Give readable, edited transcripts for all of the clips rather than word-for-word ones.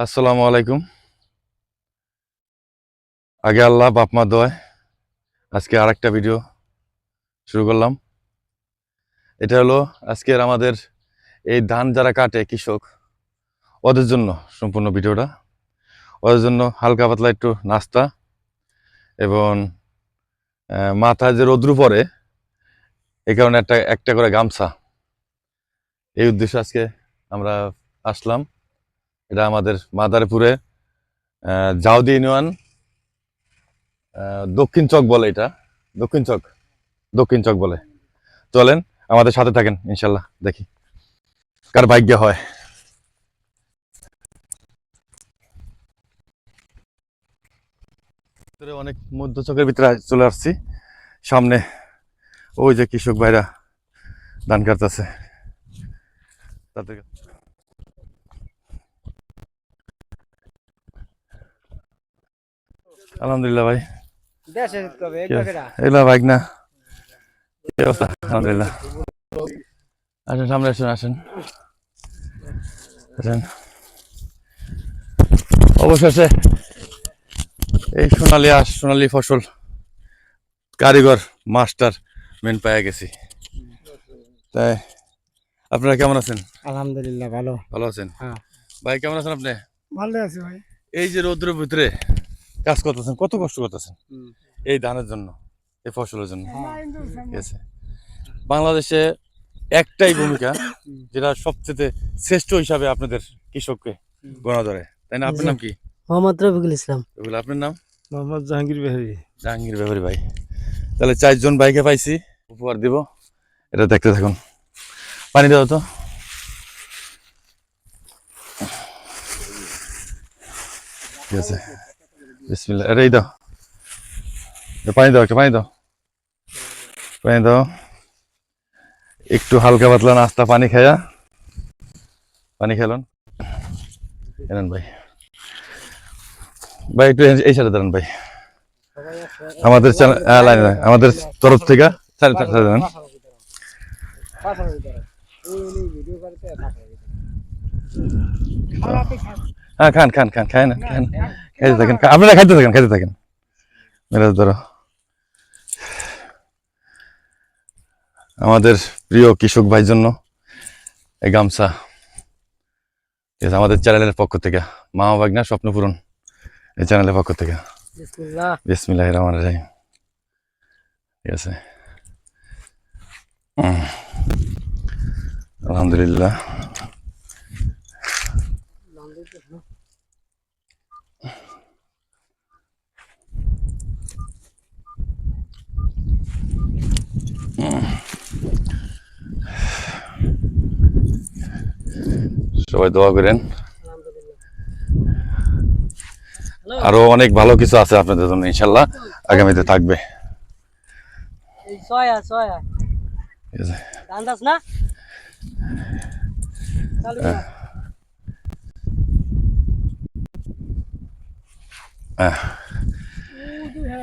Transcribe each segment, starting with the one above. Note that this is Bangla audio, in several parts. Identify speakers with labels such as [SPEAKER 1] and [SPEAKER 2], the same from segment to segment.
[SPEAKER 1] আসসালামু আলাইকুম। আগে আল্লাহ বাপ মা দোয়ায় আজকে আরেকটা ভিডিও শুরু করলাম। এটা হলো আজকের আমাদের এই ধান যারা কাটে কৃষক, ওদের জন্য সম্পূর্ণ ভিডিওটা। ওদের জন্য হালকা পাতলা একটু নাস্তা এবং মাথায় যে রৌদ্র পড়ে এই কারণে একটা একটা করে গামছা, এই উদ্দেশ্যে আজকে আমরা আসলাম। এটা আমাদের মাদারীপুরে জাউদি ইউনিয়ন দক্ষিণ চক বলে, এটা দক্ষিণ চক বলে। চলেন আমাদের সাথে থাকেন, ইনশাল্লাহ দেখি কার ভাগ্য হয়। অনেক মধ্য চকের ভিতরে চলে আসছি। সামনে ওই যে কৃষক ভাইরা ধান কাটতেছে, তাদের আলহামদুলিল্লাহ ভাই। এগুলা ভাই না, কি অবস্থা? আলহামদুলিল্লাহ। আসেন সামনে, আসেন আসেন আসেন। অবশেষে এই সোনালী ফসল কারিগর মাস্টার মেন পায়ে গেছি। তাই আপনারা কেমন আছেন?
[SPEAKER 2] আলহামদুলিল্লাহ ভালো।
[SPEAKER 1] ভালো আছেন?
[SPEAKER 2] হ্যাঁ
[SPEAKER 1] ভাই কেমন আছেন আপনি?
[SPEAKER 2] ভালো আছি ভাই।
[SPEAKER 1] এই যে রৌদ্রের ভিতরে কাজ করতেছেন, কত কষ্ট করতেছেন এই ধানের জন্য, এই ফসলের জন্য। ঠিক আছে, বাংলাদেশে একটাই ভূমিকা যেটা সবচেয়ে শ্রেষ্ঠ হিসাবে আপনাদের কৃষককে গণা ধরে, তাই না? আপনার নাম কি?
[SPEAKER 2] মোহাম্মদ রফিকুল ইসলাম।
[SPEAKER 1] আপনার নাম?
[SPEAKER 2] মোহাম্মদ জাহাঙ্গীর বেহারি।
[SPEAKER 1] জাহাঙ্গীর ব্যাপারী ভাই। তাহলে 4 জন ভাইকে পাইছি, উপহার দিব। এটা দেখতে থাকুন। পানি দাও তো। ঠিক আছে, বিসমিল্লাহ। এটাই দাও, পানি দাও, একটা পানি দাও, পানি দাও। একটু হালকা পাতলা নাস্তা পানি খায়া, পানি খেলুন। এনেন ভাই, ভাই একটু এই সাথে দাঁড়ান ভাই। আমাদের আমাদের তরফ থেকে হ্যাঁ, খান খান খান, খায় না, খান, খাইতে থাকেন, আপনারা খাইতে থাকেন। মেরাজ ধরো। আমাদের প্রিয় কৃষক ভাইয়ের জন্য এই গামছা, আমাদের চ্যানেলের পক্ষ থেকে, মা ভাগনা স্বপ্ন পূরণ এই চ্যানেলের পক্ষ থেকে। বিসমিল্লাহির রহমানির রহিম। ঠিক আছে, আলহামদুলিল্লাহ। সবাই দোয়া করেন, আরো অনেক ভালো কিছু আছে আপনাদের জন্য, ইনশাল্লাহ আগামীতে থাকবে।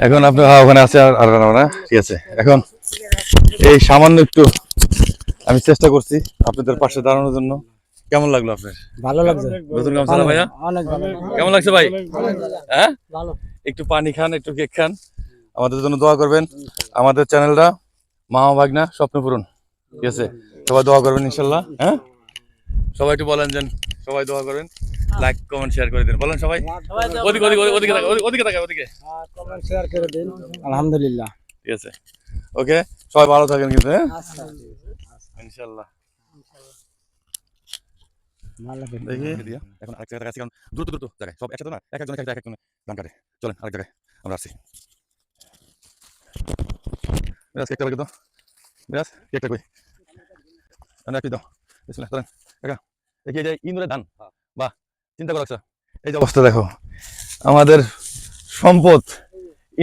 [SPEAKER 1] এখন আপনি ওখানে আছে আর না, ঠিক আছে। এখন এই সামান্য একটু আমি চেষ্টা করছি আপনাদের পাশে দাঁড়ানোর জন্য। কেমন লাগলো আপনার?
[SPEAKER 2] ভালো লাগছে।
[SPEAKER 1] নতুন গামছা না ভাইয়া?
[SPEAKER 2] অনেক ভালো।
[SPEAKER 1] কেমন লাগছে ভাই? হ্যাঁ, একটু পানি খান, একটু কেক খান, আমাদের জন্য দোয়া করবেন। আমাদের চ্যানেলটা মামা ভাগনা স্বপ্ন পূরণ, ঠিক আছে? সবাই দোয়া করবেন ইনশাল্লাহ। হ্যাঁ, সবাই একটু বলেন যেন সবাই দোয়া করবেন, লাইক কমেন্ট শেয়ার করে দিন। বলেন সবাই, ওদিকে তাকায়, ওদিকে
[SPEAKER 2] কমেন্ট শেয়ার করে দিন। আলহামদুলিল্লাহ।
[SPEAKER 1] ঠিক আছে, ওকে। সবাই ভালো থাকেন কিন্তু, হ্যাঁ ইনশাল্লাহ। দেখি এখন আরেক জায়গায় কাছে, কারণ দ্রুত জায়গায় সব একসাথে না, এক একজনের এক একজনের ধান কাটে। চলেন আরেক জায়গায় আমরা আসছি। মিরাজ কেকটা লাগে তো, মিরাজ কেকটা কই? একটু দাও, বিসমিল্লাহ। চলেন কাকা, দেখি এই যে ইন্দুরের ধান, বাহ, চিন্তা করা আচ্ছা। এই যে অবস্থা দেখো, আমাদের সম্পদ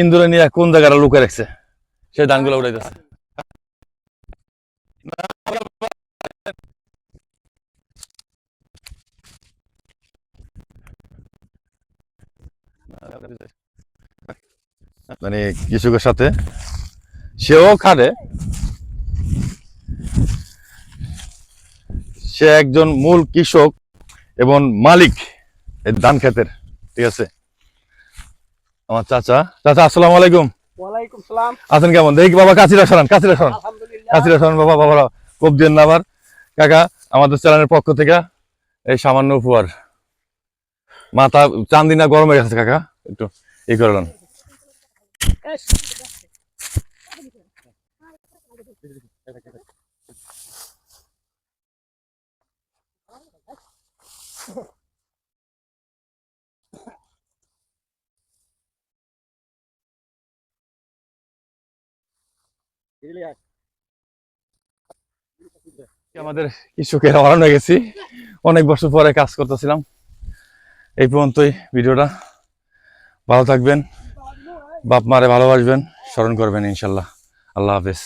[SPEAKER 1] ইন্দুরে নিয়ে কোন জায়গাটা লুকিয়ে রাখছে, সেই ধানগুলো উঠাইতেছে। মানে কৃষকের সাথে সেও খাটে, সে একজন মূল কৃষক এবং মালিক, এই ধান ক্ষেতের, ঠিক আছে। আমার চাচা, চাচা আসসালামু আলাইকুম।
[SPEAKER 2] ওয়ালাইকুম সালাম।
[SPEAKER 1] আছেন কেমন? দেখি বাবা কাছিরা সরান, কাছিরা সরান,
[SPEAKER 2] আলহামদুলিল্লাহ।
[SPEAKER 1] কাছিরা সরান বাবা, বাবা কোপ দিন না আবার। কাকা আমাদের চ্যানেলের পক্ষ থেকে এই সামান্য উপহার। মাথা চান্দিনা গরম হয়ে গেছে কাকা, একটু ই করলেন। আমাদের কৃষকের হরান হয়ে গেছি, অনেক বছর পরে কাজ করতেছিলাম। এই পর্যন্তই ভিডিওটা। ভালো থাকবেন, বাপ মারে ভালোবাসবেন, স্মরণ করবেন ইনশাল্লাহ। আল্লাহ হাফেজ।